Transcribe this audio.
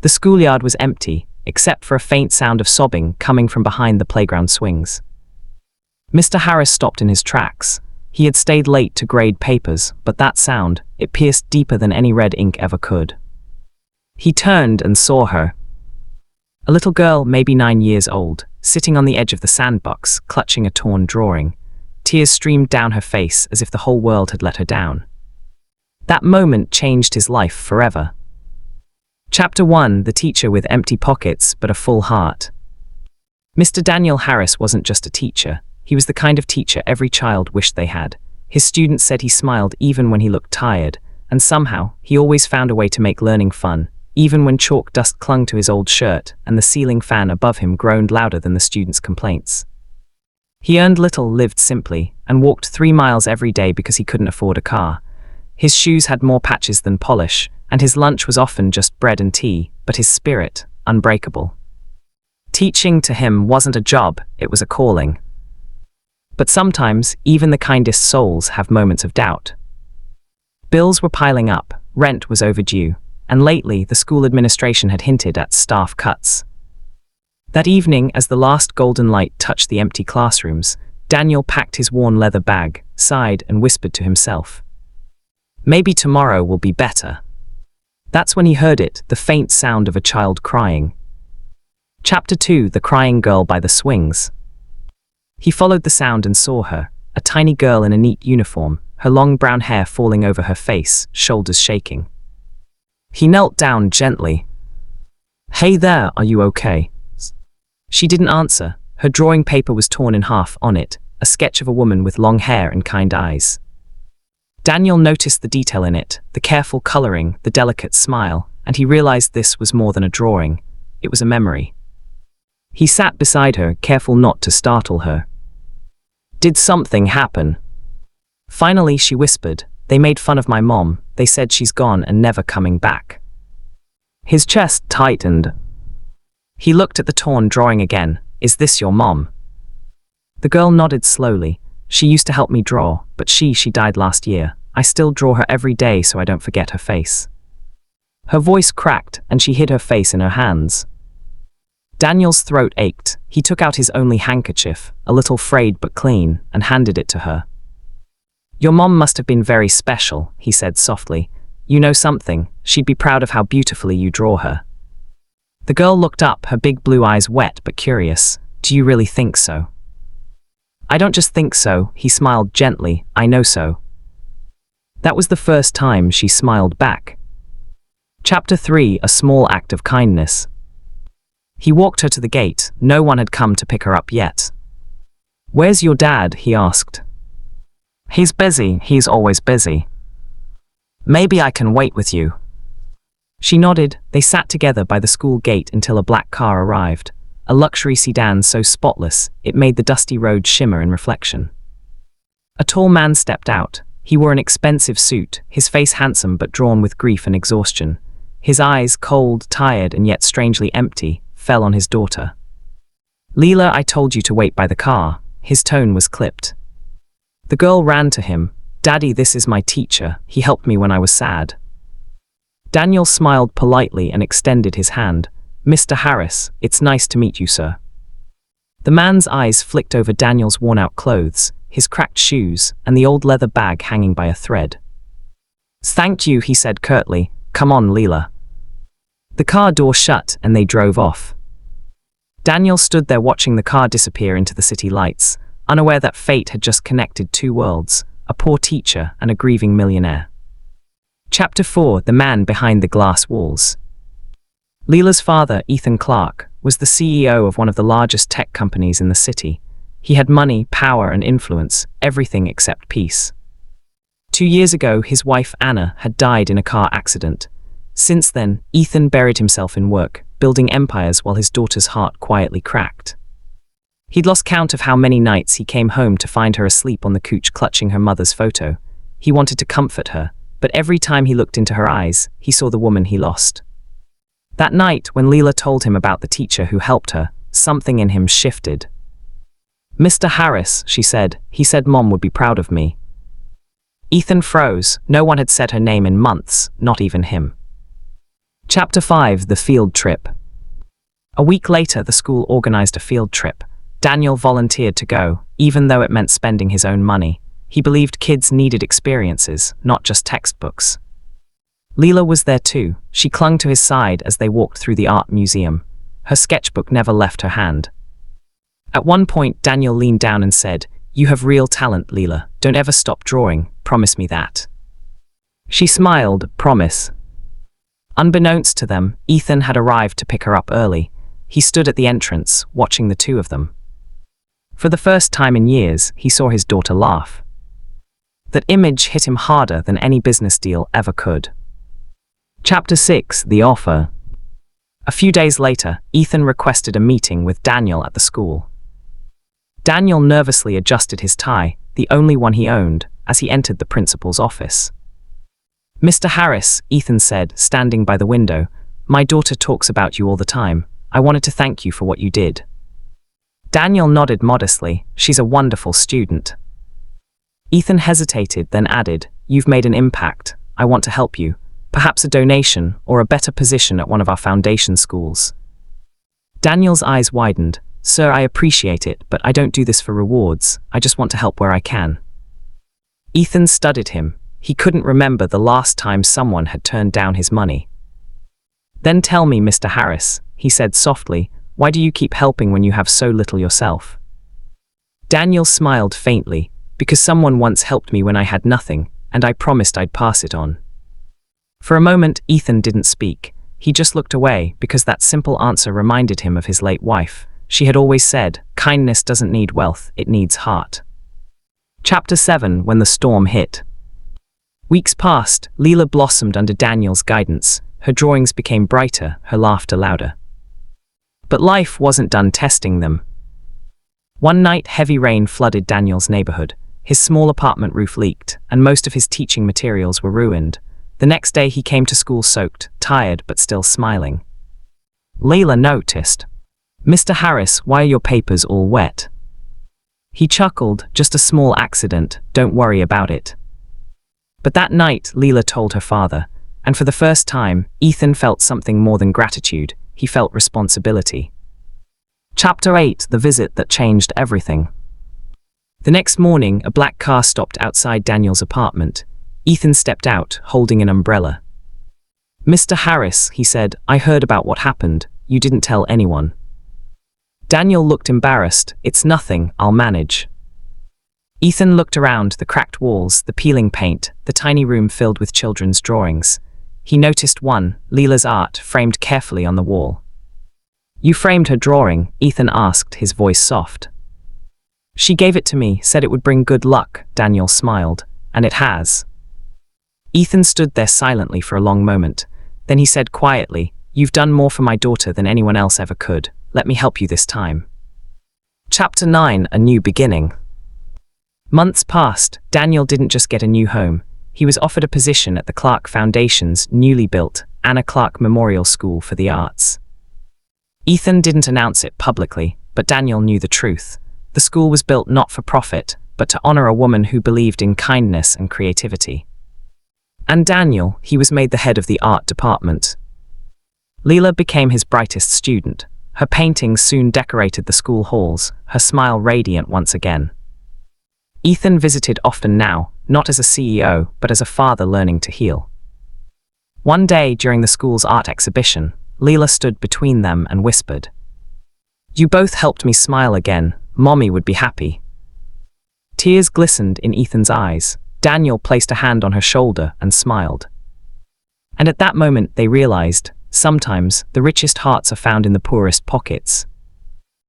The schoolyard was empty, except for a faint sound of sobbing coming from behind the playground swings. Mr. Harris stopped in his tracks. He had stayed late to grade papers, but that sound, it pierced deeper than any red ink ever could. He turned and saw her. A little girl, maybe 9 years old, sitting on the edge of the sandbox, clutching a torn drawing. Tears streamed down her face as if the whole world had let her down. That moment changed his life forever. Chapter 1: The Teacher with Empty Pockets but a Full Heart. Mr. Daniel Harris wasn't just a teacher. He was the kind of teacher every child wished they had. His students said he smiled even when he looked tired, and somehow, he always found a way to make learning fun, even when chalk dust clung to his old shirt and the ceiling fan above him groaned louder than the students' complaints. He earned little, lived simply, and walked 3 miles every day because he couldn't afford a car. His shoes had more patches than polish, and his lunch was often just bread and tea, but his spirit, unbreakable. Teaching to him wasn't a job, it was a calling. But sometimes, even the kindest souls have moments of doubt. Bills were piling up, rent was overdue, and lately the school administration had hinted at staff cuts. That evening, as the last golden light touched the empty classrooms, Daniel packed his worn leather bag, sighed, and whispered to himself, "Maybe tomorrow will be better." That's when he heard it, the faint sound of a child crying. Chapter 2: The Crying Girl by the Swings. He followed the sound and saw her, a tiny girl in a neat uniform, her long brown hair falling over her face, shoulders shaking. He knelt down gently. "Hey there, are you okay?" She didn't answer. Her drawing paper was torn in half. On it, a sketch of a woman with long hair and kind eyes. Daniel noticed the detail in it, the careful coloring, the delicate smile, and he realized this was more than a drawing. It was a memory. He sat beside her, careful not to startle her. "Did something happen?" Finally, she whispered, "They made fun of my mom. They said she's gone and never coming back." His chest tightened. He looked at the torn drawing again. "Is this your mom?" The girl nodded slowly. "She used to help me draw, but she died last year. I still draw her every day so I don't forget her face." Her voice cracked, and she hid her face in her hands. Daniel's throat ached. He took out his only handkerchief, a little frayed but clean, and handed it to her. "Your mom must have been very special," he said softly. "You know something, she'd be proud of how beautifully you draw her." The girl looked up, her big blue eyes wet but curious. "Do you really think so?" "I don't just think so," he smiled gently. "I know so." That was the first time she smiled back. Chapter 3: A Small Act of Kindness. He walked her to the gate. No one had come to pick her up yet. "Where's your dad?" he asked. "He's busy. He's always busy." "Maybe I can wait with you." She nodded. They sat together by the school gate until a black car arrived, a luxury sedan so spotless it made the dusty road shimmer in reflection. A tall man stepped out. He wore an expensive suit, his face handsome but drawn with grief and exhaustion. His eyes, cold, tired, and yet strangely empty, fell on his daughter. "Leela, I told you to wait by the car." His tone was clipped. The girl ran to him. "Daddy, this is my teacher. He helped me when I was sad." Daniel smiled politely and extended his hand. "Mr. Harris, it's nice to meet you, sir." The man's eyes flicked over Daniel's worn-out clothes, his cracked shoes, and the old leather bag hanging by a thread. "Thank you," he said curtly. "Come on, Leela." The car door shut and they drove off. Daniel stood there watching the car disappear into the city lights, unaware that fate had just connected two worlds, a poor teacher and a grieving millionaire. Chapter 4: The Man Behind the Glass Walls. Leela's father, Ethan Clark, was the CEO of one of the largest tech companies in the city. He had money, power, and influence, everything except peace. 2 years ago, his wife, Anna, had died in a car accident. Since then, Ethan buried himself in work, building empires while his daughter's heart quietly cracked. He'd lost count of how many nights he came home to find her asleep on the couch clutching her mother's photo. He wanted to comfort her, but every time he looked into her eyes, he saw the woman he lost. That night, when Leela told him about the teacher who helped her, something in him shifted. "Mr. Harris," she said, "he said Mom would be proud of me." Ethan froze. No one had said her name in months, not even him. Chapter 5: The Field Trip. A week later, the school organized a field trip. Daniel volunteered to go, even though it meant spending his own money. He believed kids needed experiences, not just textbooks. Leela was there too. She clung to his side as they walked through the art museum. Her sketchbook never left her hand. At one point, Daniel leaned down and said, "You have real talent, Leela. Don't ever stop drawing. Promise me that." She smiled, "Promise." Unbeknownst to them, Ethan had arrived to pick her up early. He stood at the entrance, watching the two of them. For the first time in years, he saw his daughter laugh. That image hit him harder than any business deal ever could. Chapter 6: The Offer. A few days later, Ethan requested a meeting with Daniel at the school. Daniel nervously adjusted his tie, the only one he owned, as he entered the principal's office. "Mr. Harris," Ethan said, standing by the window, "my daughter talks about you all the time. I wanted to thank you for what you did." Daniel nodded modestly. "She's a wonderful student." Ethan hesitated, then added, "You've made an impact. I want to help you. Perhaps a donation or a better position at one of our foundation schools." Daniel's eyes widened. "Sir, I appreciate it, but I don't do this for rewards. I just want to help where I can." Ethan studied him. He couldn't remember the last time someone had turned down his money. "Then tell me, Mr. Harris," he said softly, "why do you keep helping when you have so little yourself?" Daniel smiled faintly. "Because someone once helped me when I had nothing, and I promised I'd pass it on." For a moment, Ethan didn't speak. He just looked away because that simple answer reminded him of his late wife. She had always said, "Kindness doesn't need wealth, it needs heart." Chapter 7: When the Storm Hit. Weeks passed. Leela blossomed under Daniel's guidance. Her drawings became brighter, her laughter louder. But life wasn't done testing them. One night, heavy rain flooded Daniel's neighborhood. His small apartment roof leaked, and most of his teaching materials were ruined. The next day he came to school soaked, tired but still smiling. Leela noticed. "Mr. Harris, why are your papers all wet?" He chuckled, "Just a small accident, don't worry about it." But that night, Leela told her father, and for the first time, Ethan felt something more than gratitude. He felt responsibility. Chapter 8: The Visit That Changed Everything. The next morning, a black car stopped outside Daniel's apartment. Ethan stepped out, holding an umbrella. "Mr. Harris," he said, "I heard about what happened. You didn't tell anyone." Daniel looked embarrassed. "It's nothing, I'll manage." Ethan looked around, the cracked walls, the peeling paint, the tiny room filled with children's drawings. He noticed one, Leela's art, framed carefully on the wall. "You framed her drawing?" Ethan asked, his voice soft. "She gave it to me, said it would bring good luck," Daniel smiled. "And it has." Ethan stood there silently for a long moment. Then he said quietly, "You've done more for my daughter than anyone else ever could. Let me help you this time." Chapter 9: A New Beginning. Months passed. Daniel didn't just get a new home. He was offered a position at the Clark Foundation's newly built Anna Clark Memorial School for the Arts. Ethan didn't announce it publicly, but Daniel knew the truth. The school was built not for profit, but to honor a woman who believed in kindness and creativity. And Daniel, he was made the head of the art department. Leela became his brightest student. Her paintings soon decorated the school halls, her smile radiant once again. Ethan visited often now, not as a CEO, but as a father learning to heal. One day during the school's art exhibition, Leela stood between them and whispered, "You both helped me smile again. Mommy would be happy." Tears glistened in Ethan's eyes. Daniel placed a hand on her shoulder and smiled. And at that moment they realized, sometimes the richest hearts are found in the poorest pockets.